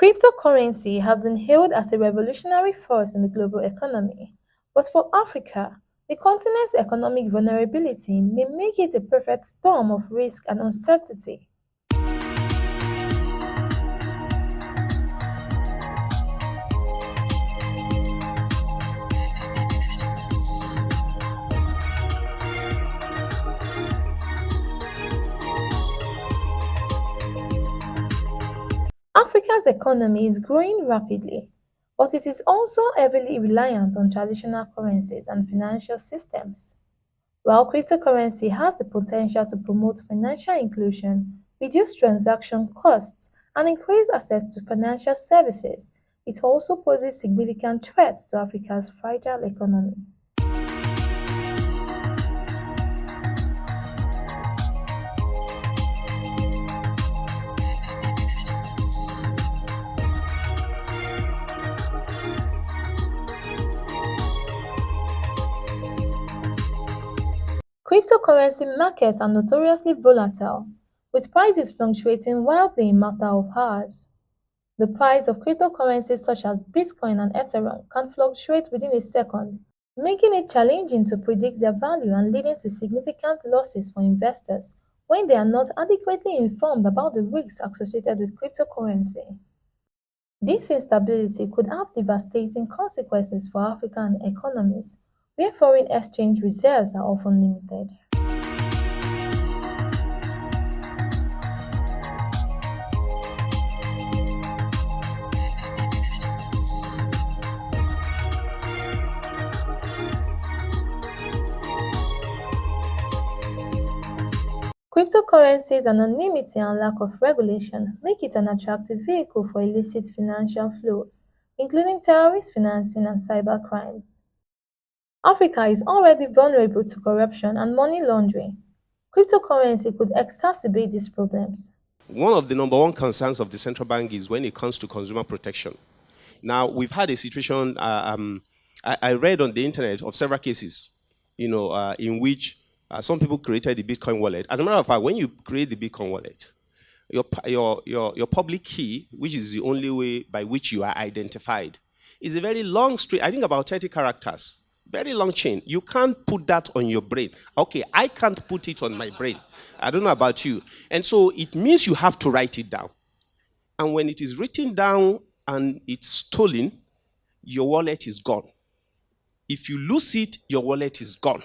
Cryptocurrency has been hailed as a revolutionary force in the global economy, but for Africa, the continent's economic vulnerability may make it a perfect storm of risk and uncertainty. Africa's economy is growing rapidly, but it is also heavily reliant on traditional currencies and financial systems. While cryptocurrency has the potential to promote financial inclusion, reduce transaction costs, and increase access to financial services, it also poses significant threats to Africa's fragile economy. Cryptocurrency markets are notoriously volatile, with prices fluctuating wildly in a matter of hours. The price of cryptocurrencies such as Bitcoin and Ethereum can fluctuate within a second, making it challenging to predict their value and leading to significant losses for investors when they are not adequately informed about the risks associated with cryptocurrency. This instability could have devastating consequences for African economies, where foreign exchange reserves are often limited. Cryptocurrency's anonymity and lack of regulation make it an attractive vehicle for illicit financial flows, including terrorist financing and cyber crimes. Africa is already vulnerable to corruption and money laundering. Cryptocurrency could exacerbate these problems. One of the number one concerns of the central bank is when it comes to consumer protection. Now, we've had a situation, I read on the internet of several cases, in which some people created the Bitcoin wallet. As a matter of fact, when you create the Bitcoin wallet, your public key, which is the only way by which you are identified, is a very long string, I think about 30 characters. Very long chain. You can't put that on your brain. Okay, I can't put it on my brain. I don't know about you. And so it means you have to write it down. And when it is written down and it's stolen, your wallet is gone. If you lose it, your wallet is gone.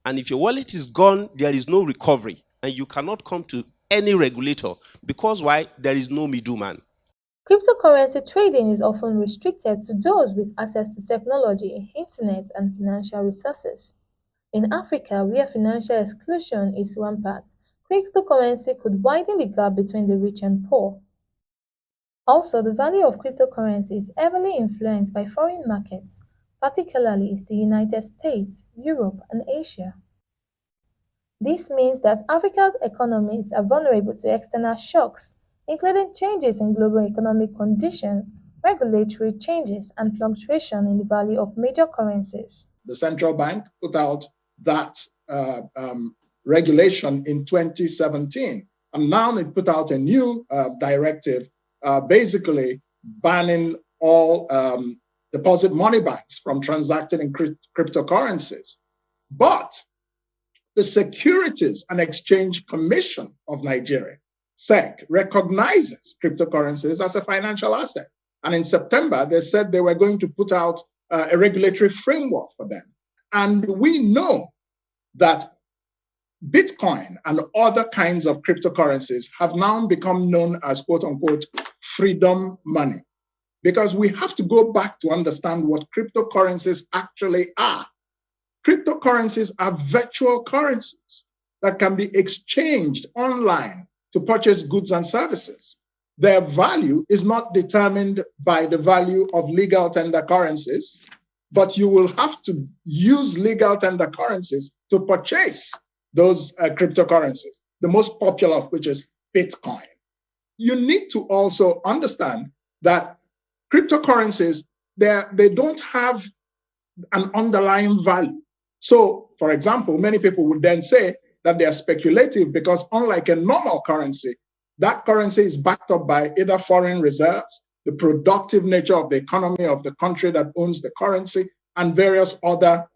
And if your wallet is gone, there is no recovery. And you cannot come to any regulator. Because why? There is no middleman. Cryptocurrency trading is often restricted to those with access to technology, internet, and financial resources. In Africa, where financial exclusion is rampant, cryptocurrency could widen the gap between the rich and poor. Also, the value of cryptocurrency is heavily influenced by foreign markets, particularly the United States, Europe, and Asia. This means that Africa's economies are vulnerable to external shocks, including changes in global economic conditions, regulatory changes, and fluctuation in the value of major currencies. The central bank put out that regulation in 2017, and now it put out a new directive basically banning all deposit money banks from transacting in cryptocurrencies. But the Securities and Exchange Commission of Nigeria, SEC, recognizes cryptocurrencies as a financial asset. And in September, they said they were going to put out a regulatory framework for them. And we know that Bitcoin and other kinds of cryptocurrencies have now become known as, quote unquote, freedom money. Because we have to go back to understand what cryptocurrencies actually are. Cryptocurrencies are virtual currencies that can be exchanged online to purchase goods and services. Their value is not determined by the value of legal tender currencies, but you will have to use legal tender currencies to purchase those cryptocurrencies, the most popular of which is Bitcoin. You need to also understand that cryptocurrencies, they don't have an underlying value. So, for example, many people would then say that they are speculative because unlike a normal currency, that currency is backed up by either foreign reserves the productive nature of the economy of the country that owns the currency, and various other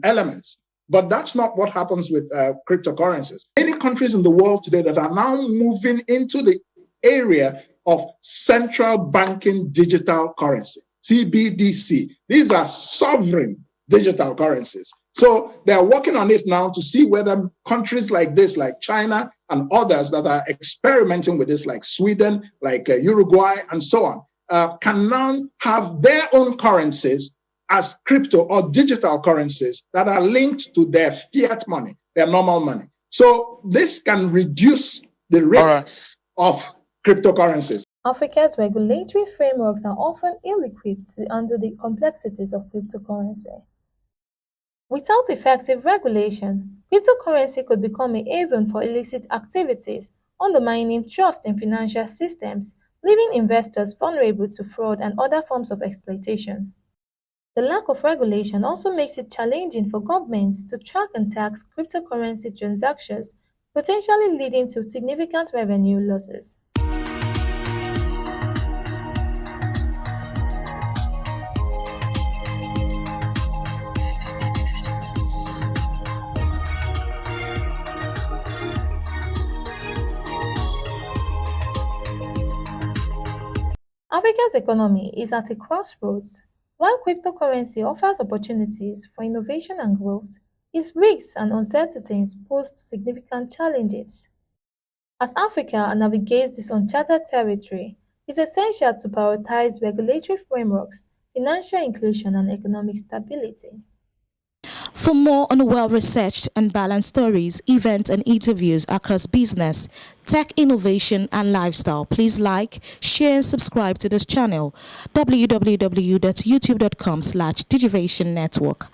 elements. But that's not what happens with cryptocurrencies. Many countries in the world today that are now moving into the area of central banking digital currency, CBDC. These are sovereign digital currencies. So they're working on it now to see whether countries like this, like China and others that are experimenting with this, like Sweden, like Uruguay, and so on, can now have their own currencies as crypto or digital currencies that are linked to their fiat money, their normal money. So this can reduce the risks of cryptocurrencies. Africa's regulatory frameworks are often ill-equipped to handle the complexities of cryptocurrency. Without effective regulation, cryptocurrency could become a haven for illicit activities, undermining trust in financial systems, leaving investors vulnerable to fraud and other forms of exploitation. The lack of regulation also makes it challenging for governments to track and tax cryptocurrency transactions, potentially leading to significant revenue losses. Africa's economy is at a crossroads. While cryptocurrency offers opportunities for innovation and growth, its risks and uncertainties pose significant challenges. As Africa navigates this uncharted territory, it's essential to prioritize regulatory frameworks, financial inclusion, and economic stability. For more on well-researched and balanced stories, events, and interviews across business, tech innovation, and lifestyle, please like, share, and subscribe to this channel, www.youtube.com/Digivation Network.